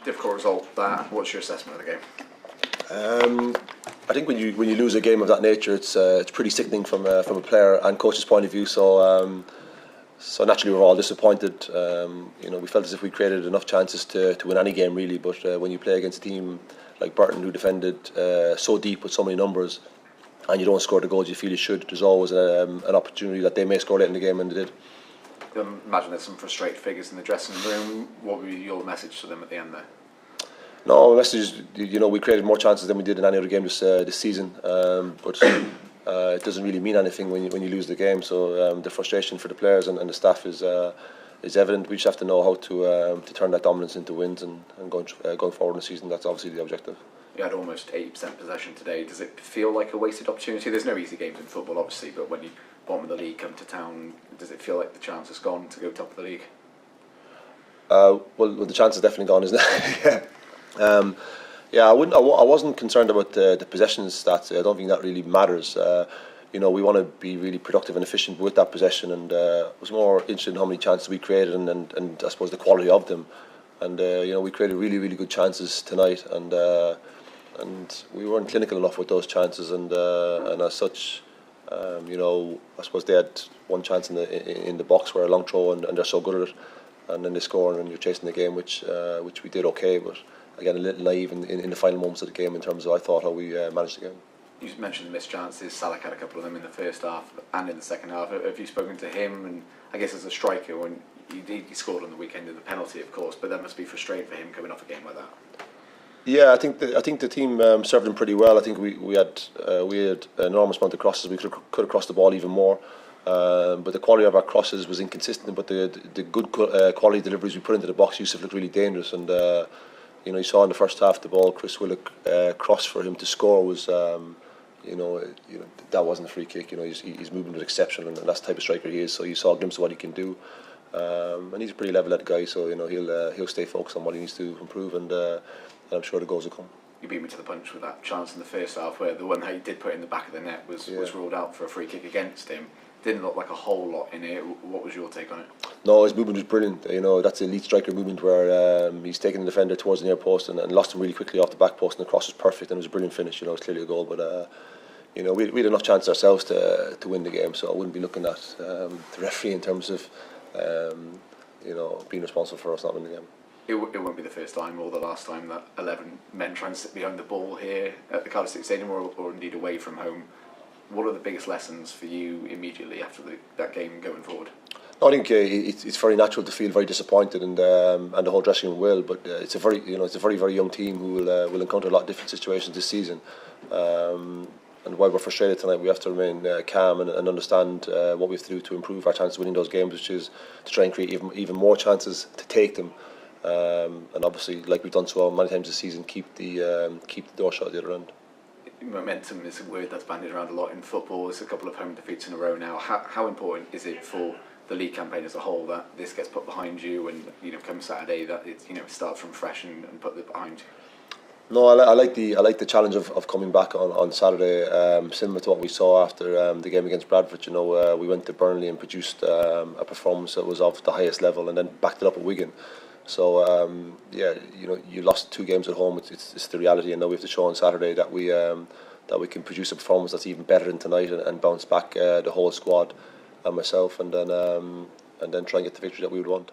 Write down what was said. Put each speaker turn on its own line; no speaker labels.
Difficult result that. What's your assessment of the game?
I think when you lose a game of that nature, it's pretty sickening from a player and coach's point of view. So naturally we're all disappointed. We felt as if we created enough chances to win any game really. But when you play against a team like Burton, who defended so deep with so many numbers, and you don't score the goals you feel you should, there's always an opportunity that they may score late in the game, and they did.
Imagine there's some frustrated figures in the dressing room. What would be your message to them at the end there?
No, my message is, we created more chances than we did in any other game this season, but it doesn't really mean anything when you lose the game. So the frustration for the players and the staff is evident. We just have to know how to turn that dominance into wins and going forward in the season. That's obviously the objective.
You had almost 80% possession today. Does it feel like a wasted opportunity? There's no easy games in football, obviously, but when you bottom of the league come to town, does it feel like the chance has gone to go top of the league?
Well, the chance has definitely gone, isn't it? I wasn't concerned about the possession stats. I don't think that really matters. We want to be really productive and efficient with that possession, and was more interested in how many chances we created and I suppose the quality of them. And we created really, really good chances tonight, and we weren't clinical enough with those chances, and as such, I suppose they had one chance in the box where a long throw, and they're so good at it, and then they score and you're chasing the game, which we did okay, but again a little naive in the final moments of the game in terms of I thought how we managed the game.
You mentioned the missed chances. Salak had a couple of them in the first half and in the second half. Have you spoken to him? And I guess as a striker, when he scored on the weekend in the penalty, of course, but that must be frustrating for him coming off a game like that.
Yeah, I think the team served him pretty well. I think we had an enormous amount of crosses. We could have crossed the ball even more, but the quality of our crosses was inconsistent. But the good quality deliveries we put into the box used to look really dangerous. And you saw in the first half the ball Chris Willock cross for him to score was that wasn't a free kick. His movement was exceptional, and that's the type of striker he is. So you saw a glimpse of what he can do. And he's a pretty level-headed guy, so he'll stay focused on what he needs to improve, and I'm sure the goals will come.
You beat me to the punch with that chance in the first half, where the one that he did put in the back of the net was ruled out for a free kick against him. Didn't look like a whole lot in it. What was your take on it?
No, his movement was brilliant. That's elite striker movement where he's taken the defender towards the near post and lost him really quickly off the back post, and the cross was perfect, and it was a brilliant finish. It was clearly a goal, but we had enough chance ourselves to win the game, so I wouldn't be looking at the referee in terms of being responsible for us not winning the game.
It won't be the first time or the last time that 11 men try and sit behind the ball here at the Cardiff City Stadium or indeed away from home. What are the biggest lessons for you immediately after that game going forward?
I think it's very natural to feel very disappointed, and the whole dressing room will. But it's a very very young team who will encounter a lot of different situations this season. And while we're frustrated tonight, we have to remain calm and understand what we have to do to improve our chances of winning those games, which is to try and create even more chances to take them. And obviously, like we've done so many times this season, keep the door shut at the other end.
Momentum is a word that's bandied around a lot in football. There's a couple of home defeats in a row now. How important is it for the league campaign as a whole that this gets put behind you, and come Saturday that it starts from fresh and put it behind you?
No, I like the challenge of coming back on Saturday, similar to what we saw after the game against Bradford. We went to Burnley and produced a performance that was of the highest level, and then backed it up at Wigan. So you lost 2 games at home. It's the reality, and now we have to show on Saturday that we can produce a performance that's even better than tonight, and bounce back the whole squad and myself, and then try and get the victory that we would want.